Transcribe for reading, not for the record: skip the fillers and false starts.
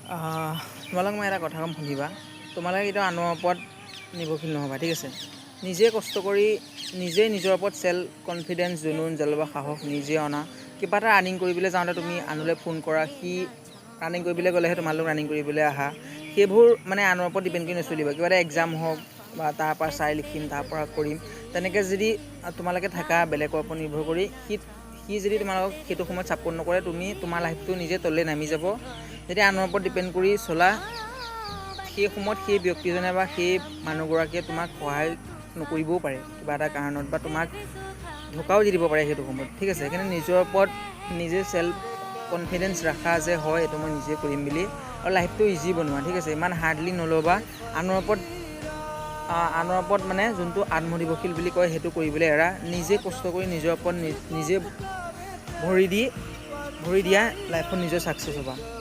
তোমালোক মই এটা কথা ক'ম শুনিবা। তোমালোকে কেতিয়াও আনৰ ওপৰত নিৰ্ভৰশীল নহ'বা, ঠিক আছে। নিজে কষ্ট কৰি নিজে নিজৰ ওপৰত চেল্ফ কনফিডেঞ্চ, জুনুন, জলবা, সাহস নিজে অনা। কিবা এটা ৰানিং কৰিবলৈ যাওঁতে তুমি আনলৈ ফোন কৰা, সি ৰানিং কৰিবলৈ গ'লেহে তোমালোক ৰানিং কৰিবলৈ আহা। সেইবোৰ মানে আনৰ ওপৰত ডিপেণ্ড কৰি নচলিবা। কিবা এটা এক্সাম হওক বা তাৰপৰা চাই লিখিম, তাৰপৰা কৰিম, তেনেকৈ যদি তোমালোকে থাকা বেলেগৰ ওপৰত নিৰ্ভৰ কৰি, সি যদি তোমালোকক সেইটো সময়ত ছাপোৰ্ট নকৰে, তোমাৰ লাইফটো নিজে তললৈ নামি যাব। যেতিয়া আনৰ ওপৰত ডিপেণ্ড কৰি চলা, সেই সময়ত সেই ব্যক্তিজনে বা সেই মানুহগৰাকীয়ে তোমাক সহায় নকৰিবও পাৰে কিবা এটা কাৰণত, বা তোমাক ধোকাও দি দিব পাৰে সেইটো সময়ত, ঠিক আছে। সেইকাৰণে নিজৰ ওপৰত নিজে চেল্ফ কনফিডেঞ্চ ৰাখা যে হয় এইটো মই নিজে কৰিম বুলি, আৰু লাইফটো ইজি বনোৱা, ঠিক আছে। ইমান হাৰ্ডলি নল'বা। আনৰ ওপৰত মানে যোনটো আত্মনিৰ্ভৰশীল বুলি কয় সেইটো কৰিবলৈ এৰা। নিজে কষ্ট কৰি নিজৰ ওপৰত নিজে ভৰি দিয়া লাইফত নিজে ছাকচেছ হ'বা।